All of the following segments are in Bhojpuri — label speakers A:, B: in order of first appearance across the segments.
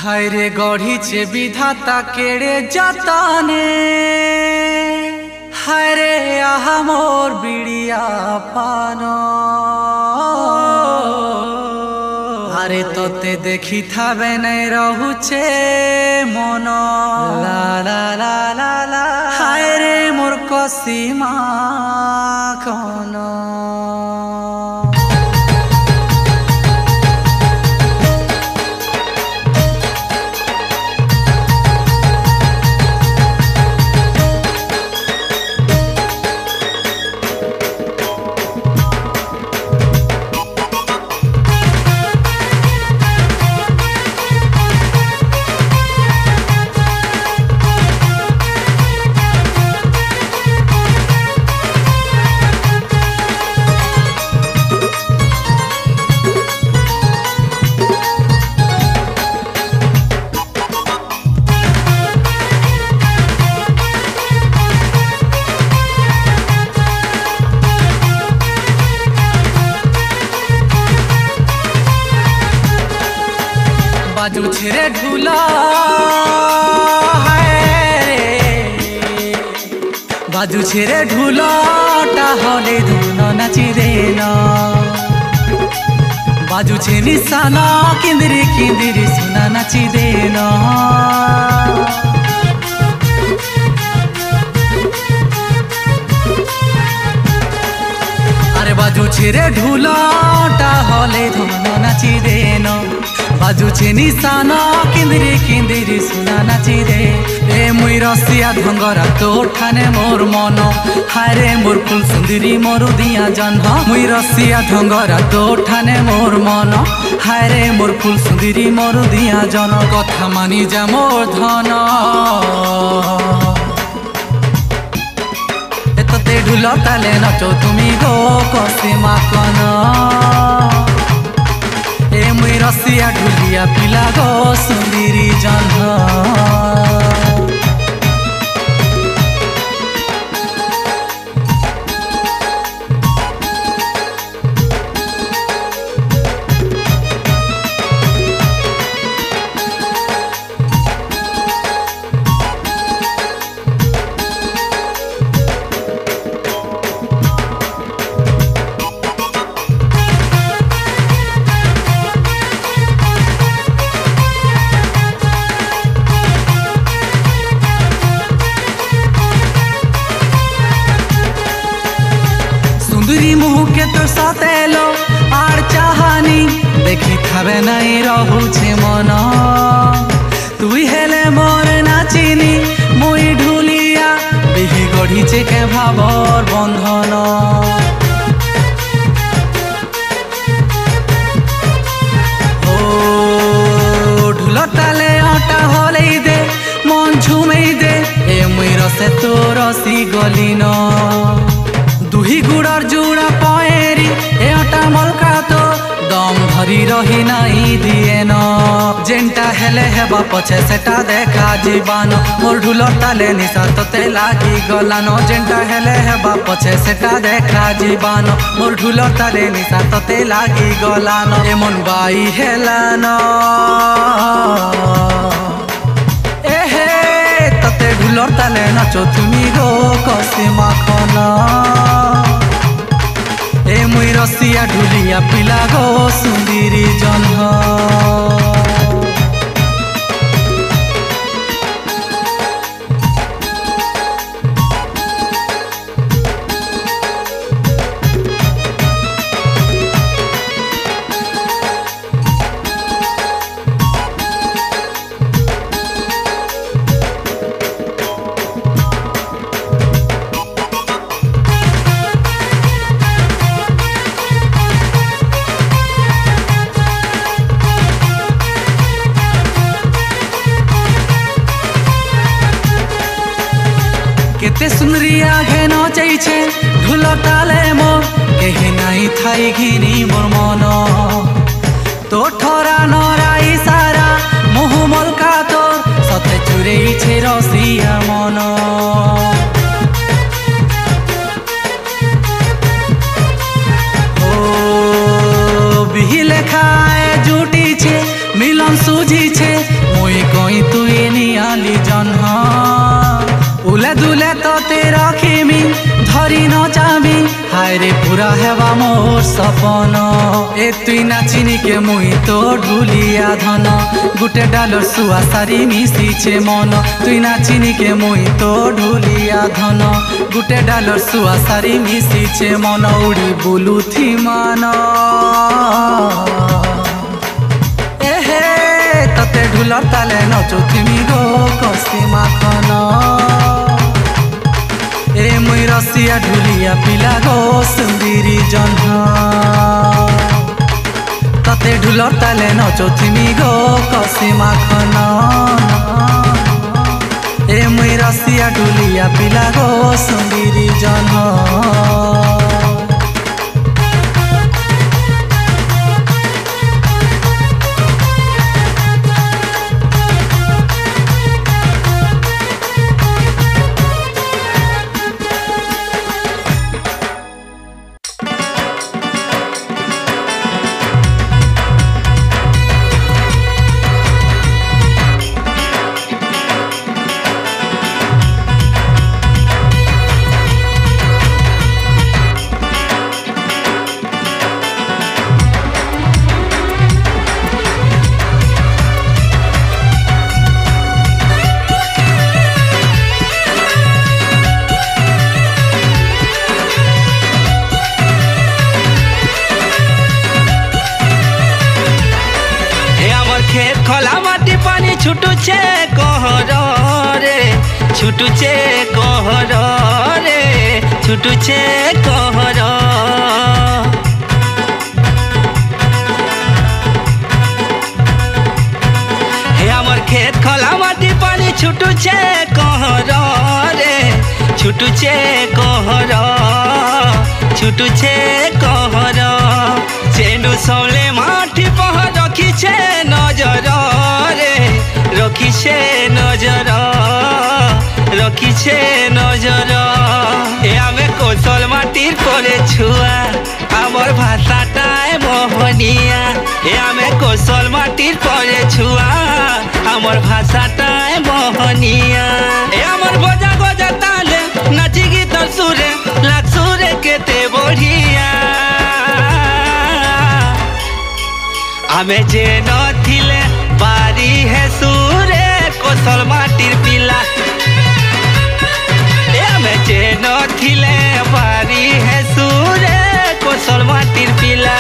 A: हाय रे गढ़ीचे विधाता केड़े जतने हाय रे आहा मोर बिड़िया पानो अरे तोते देखी थावे नहीं रहुचे मनो ला ला ला ला ला हाय रे मोर कसीमा कोनो बाजू छिरे ढूला बाजू छिरे ढूलाटा हले धुन नाची देना बाजू छे निशाना किंदरी किंदरी सुना नाची देना अरे बाजू छिरे ढूलाटा हले धुन नाची देना बाजू छे निशाना किंदरी किंदरी सुना नाची दे ए मुई रसिया धंगरा तो ठाने मोर मन हाय रे मोर फुल सुंदरी मोर दिया जन्ह मुई रसिया धंगरा तो ठाने मोर मन हाय रे मोर फुल सुंदरी मोर दिया जन कथा मानी जा मोर धन एतते ढुल ताले नाचो तुमी गो कसीमा कन मुई रसिया ढुलिया पिला गो सुंदरी जन्ह सुंदरी मुह के तो सतेलो आर चाहानी देखी थावे नहीं रहुछे मन तुई हेले मोर नाचिनी मुई ढुलिया बिही गढ़ीचे के भावर बंधन ओ ढुल ताले आटा हले दे मन झुमेई दे ए मुई रसे तो रसी गलिन दुही गुड़र जुड़ा पएरी ए अटा मलका तो दम धरी रही नहीं दिए न जेंटा हेले हेबा पछे सेटा देखा जीवन मोर ढुलर ताले निशा तोते लागी गलान जेंटा हेले हेबा पछे सेटा देखा जीवन मोर ढुलर ताले निशा तोते लागी गलान एमन बाई हेलान एहे तोते ढुलर ताले नाचो तुमी गो कसीमा खना ए मुई रसिया ढुलिया पिला गो सुंदरी जन्ह केते सुंदरिया घे नचैछे ढुल ताले मोर केही नाई थाई घिनी मोर मन तो ठरा नराई सारा मुह मलका तोर सते चुरेइछे रसिया मन ओ बिही लेखाए जुटी छे मिलन सुझी छे जाबी हाय रे पूरा हेवा मोर सपन ए तुई नाचिनी के मुई तो ढुलिया धन गुटे डालर सुआ सारी मिशिछे मन तुई नाचिनी के मुई तो ढुलिया धन गुटे डालर सुआ सारी मिशिछे मन उड़ी बुलुथी मान एहे तते ढुलर ताले नचुथिमी गो कसी माखन ए मुई रसिया ढुलिया पिला गो सुंदरी जन्ह तते ढुलर ताले नचुथिमी गो कसी माखन ए मुई रसिया ढुलिया पिला गो सुंदरी जन्ह
B: छुटुचे कहर रे छुटुचे कहर रे छुटुचे कहर हे आमर खेत खला माटी पानी छुटुचे कहर रे छुटुचे कहर छुटुचे कहर चेंडू सौले माटी पह रखीछे नजर रे रखीछे नजर रखीछे नजर ए आमे कौशल माटिर करे छुआ आमर भाषाटाय मोहनिया ए आमे कौशल माटिर करे छुआ आमर भाषाटाय मोहनिया ए आमर बजा गजा ताले नाची गीत सुरे लाग सुरे केते बढ़िया आमे जे नथिले बारी है सुरे कौशल माटिर पिला आमे जे नथिले बारी है सुरे कौशल माटिर पिला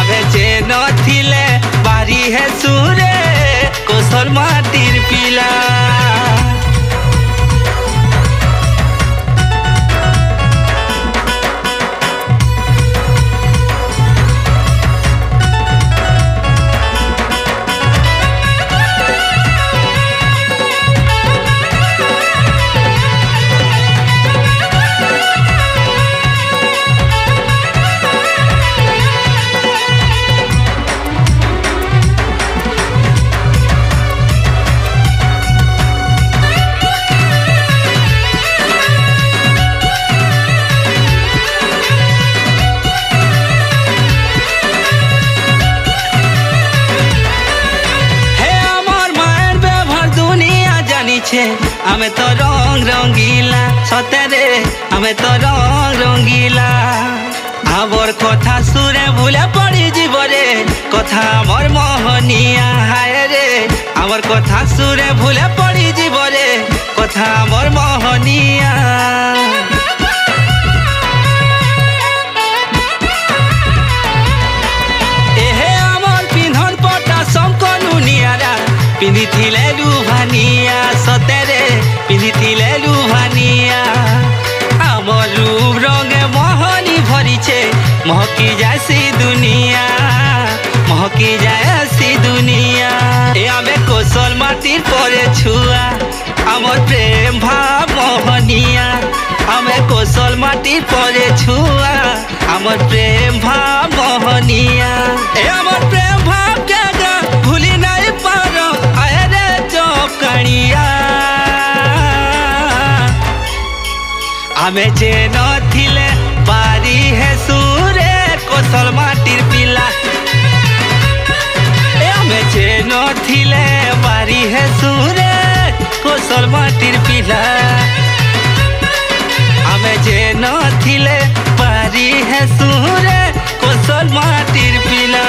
B: आमे जे नथिले बारी है सुरे कौशल माटिर पिला आमे तो रंग रंगीला सतेरे आमे तो रंग रंगीला आबर कथा सुरे भूले पड़ी जीवरे कथा मोर मोहनिया हाय रे आबर कथा सुरे भूले पड़ी जीवरे कथा मोर मोहनिया एहे आमर पिंधन पटा संकनु नियारा पिंधि थिले लुभानिया सतेरे पिंधि थिले लुभानिया आमर रूप रंगे मोहनी भरीछे महकी जासी दुनिया महकी जासी दुनिया ए आमे कौशल माटिर परे छुआ आमर प्रेम भाव मोहनिया आमे कौशल माटिर परे छुआ आमर प्रेम भाव मोहनिया ए आमर प्रेम भाव के भूली नहीं पारो आए रे चौकड़िया आमे जे नथिले बारी है सुरे कौशल माटिर पिला आमे जे नथिले बारी है सुरे कौशल माटिर पिला जे नथिले पारी है सुरे कोसल माटिर पिला।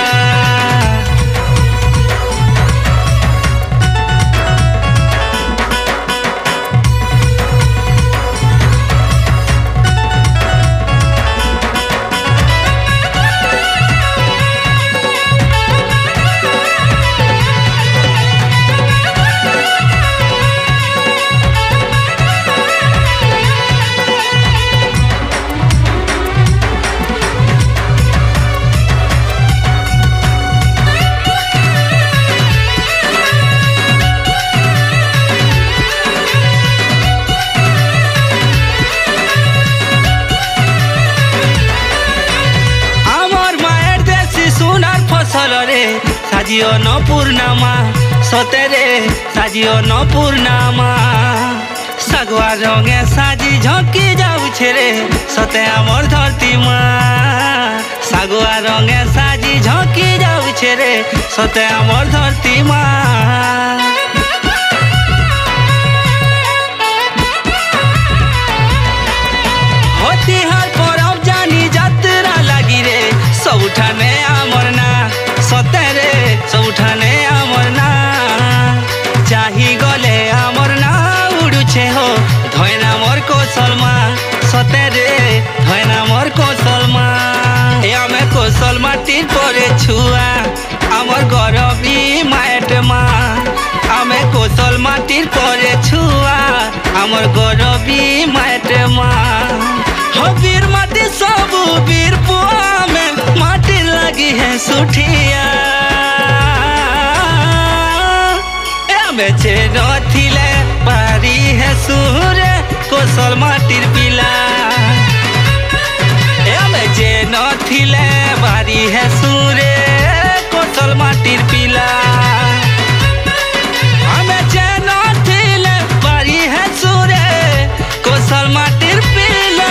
B: সাজিও ন পূর্ণামা সতেরে সাজিও ন পূর্ণামা সাগুয়া রঙে সাজি ঝকি যাউছে রে সতে আমার ধরতি মা। সাগুয়া রঙে সাজি ঝকি যাউছে রে সতে আমার ধরতি মা। হতিহার পরব জানি যাত্রা লাগি রে সবুঠানে আমার না সতেরে সবুঠানে আমার না। চাহি গলে আমার না উড়ুছে হো ধয়না মোর কৌশল মা সতেরে ধয়না মোর কৌশল মা। এ আমি কৌশল মাটির পরে ছুয়া আমার গরবি মায়ের মা। আমি কৌশল মাটির পরে ছুয়া আমার গরবি মায়ের মা। হবির মাটি সবু বীর পুয়া মে মাটি লাগি है सुठिया। जे नथिले पारी है सुरे कोसल माटिर पिला। जे नथिले पारी है सुरे कोसल माटिर पिला। जे नथिले पारी है सुरे कोसल माटिर पिला।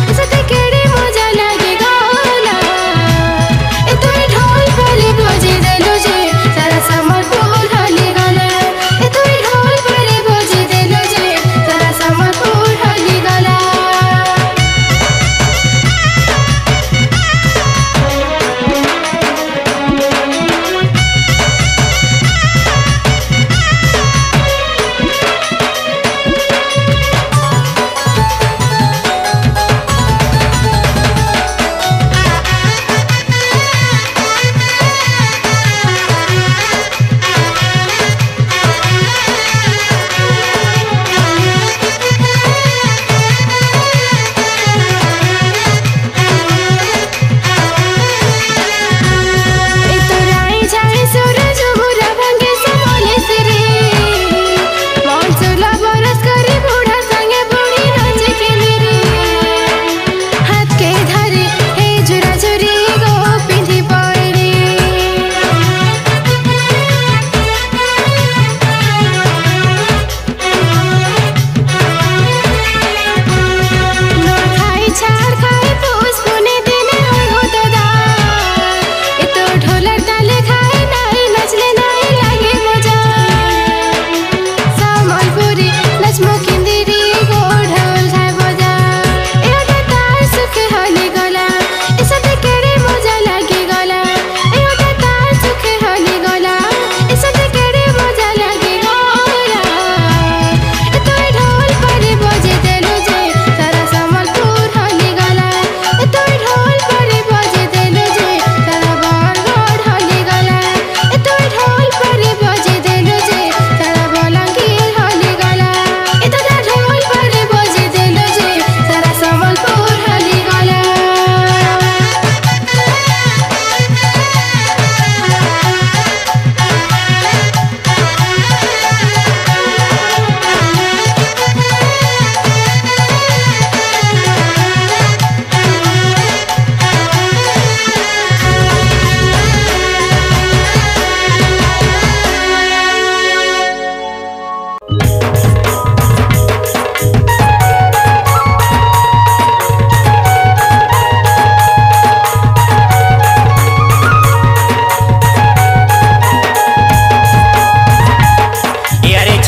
C: It's a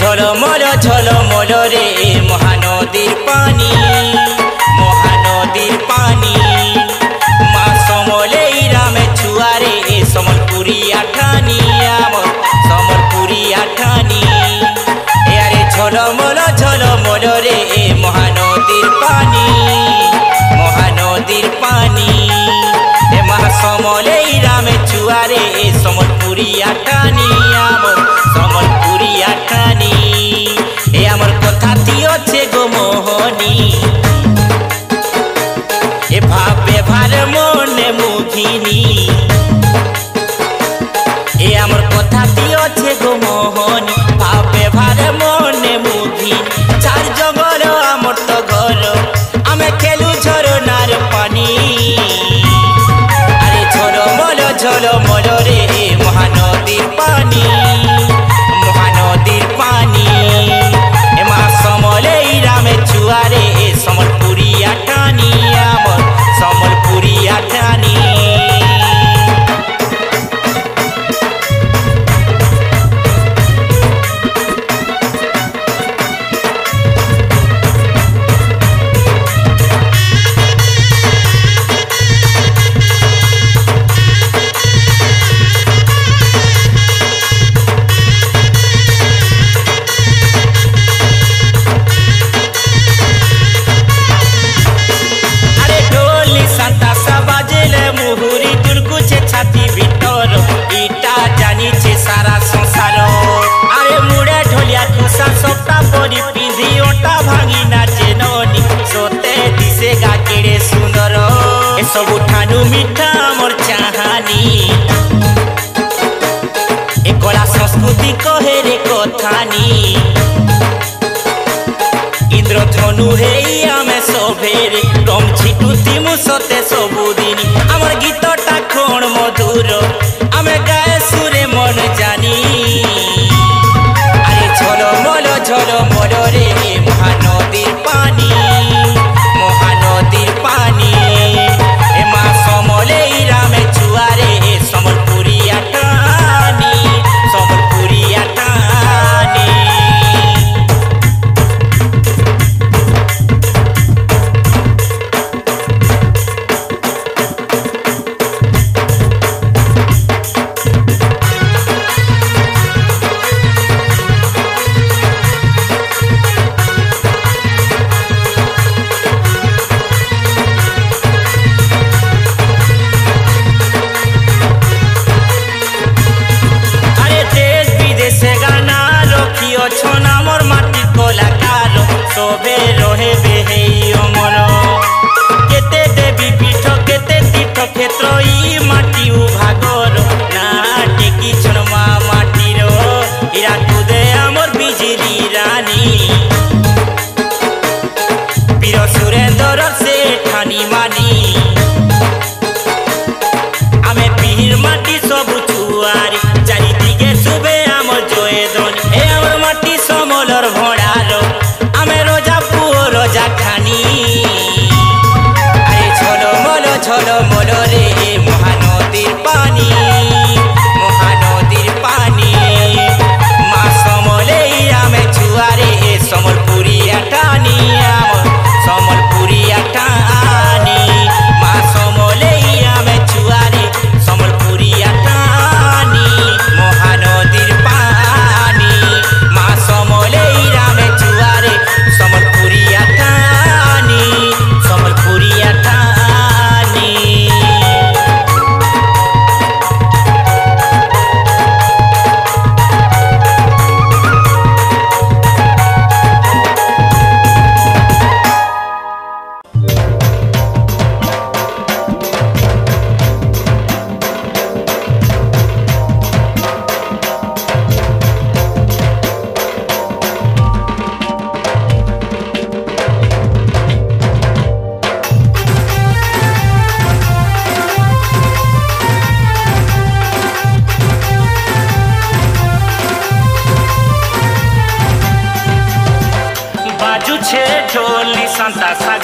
B: ঝলমল রে মহানদীর পানি মা সমলেই রামে ছুয়ারে সম্বলপুরিয়া ঠানি আমার সম্বলপুরিয়া ঠানি আরে ঝলমল রে মহানদীর পানি মা সমলেই রামে ছুয়ারে সম্বলপুরিয়া ঠানি আমার সম্বলপুরিয়া ঠানি আমার কথা দিয়েছে গো মোহনী ভাবে ভার মনে মুখিনী আমার কথা দিয়েছে গো মোহনী ভাবে ভার মনে মুখিনী চার জগর আমার তো ঘর আমি খেলু ঝরনার পানি আরে ঝলমল রে মহানদীর পানি মা সমলেই রামে ছুয়ারে সম্বলপুরিয়া ঠানি আমার সম্বলপুরিয়া ঠানি सबु ठानु मिठा मोर चाहानी ए कला संस्कृति कहे रे कथानी इंद्रधनु हेई आमे सोभेरे रम छिटुती मु सते सबुदिनी आमर गीतटा कोण मधुर आमे गाए सुरे मन जानी अरे झलमल रे महानदीर पानी মা সমলেই রামে ছুয়ারে সম্বলপুরিয়া ঠানি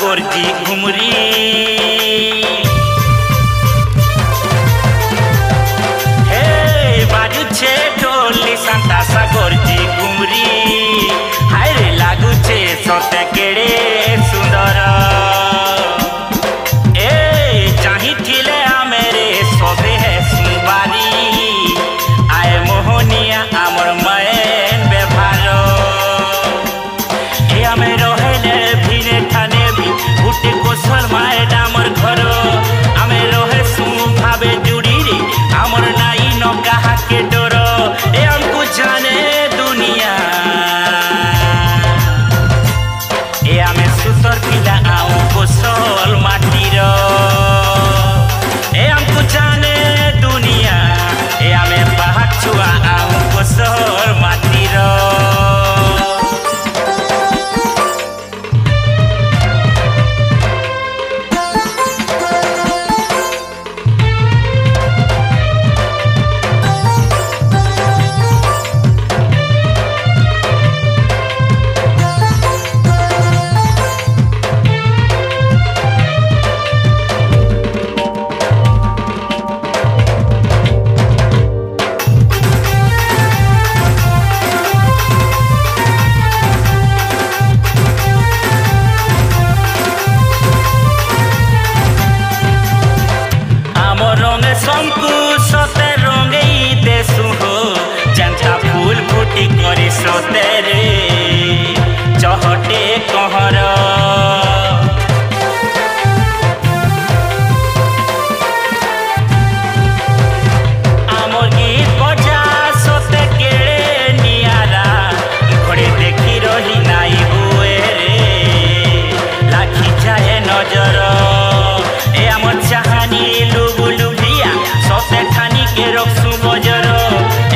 C: गोरजी घुमरी हे बाजू छे ढोली संता सा गोरजी घुमरी इकरी सोतेरे चहटे कहर आमर गीत बजा सोते केड़े नियारा घरे देखी रही नाई हुए रे लाखी जाए नजर ए आमर चाहानी लुबु लुबिया सोते ठानी के रखसु बजर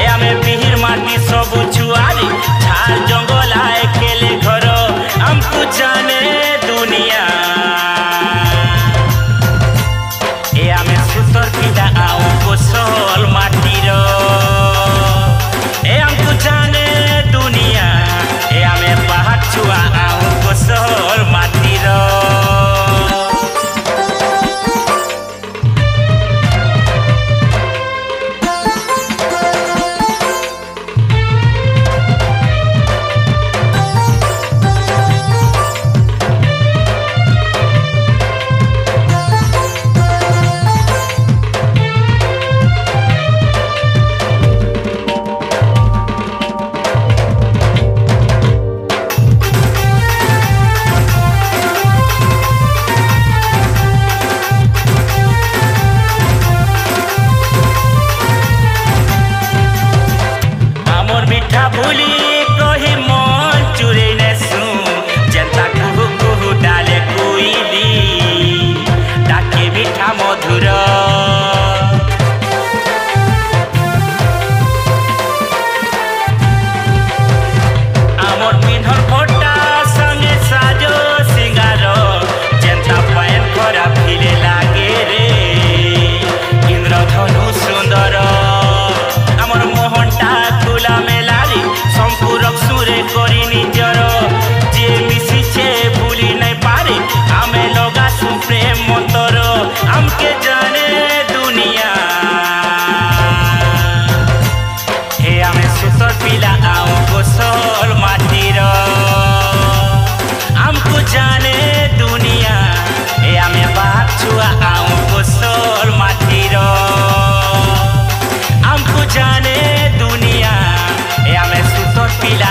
C: ए आमे बिहिर माटी सबु छुआरी झार जंगल आए खेले घर हमको जाने दुनिया ए आमे सुतर पिला आउ कोसल माटीर ए हमको जाने दुनिया ए आमे पहाड़ छुआ आउ कोसल माटीर मिठा भूली कही मन चुरे नेसु जनता कुहू कुहू डाले कोइली डाके मिठा मधुर आमर पिन्हल फोटा संगे साजो सिंगार जनता पायन करा फिले लागे रे इंद्रधनु सुंदर आमर मोहनटा खुला मेलारी संपूरक सुरे करी निजर जे मिशिछे भूली नहीं पारे आमे लगासु प्रेम मंतर हमके जाने दुनिया हे आमे सुतर पिला आउ कोसल माटीर हमको जाने दुनिया हे आमे बाग छुआ आउ कोसल माटीर हमको जाने दुनिया ए आमे सुतर पिला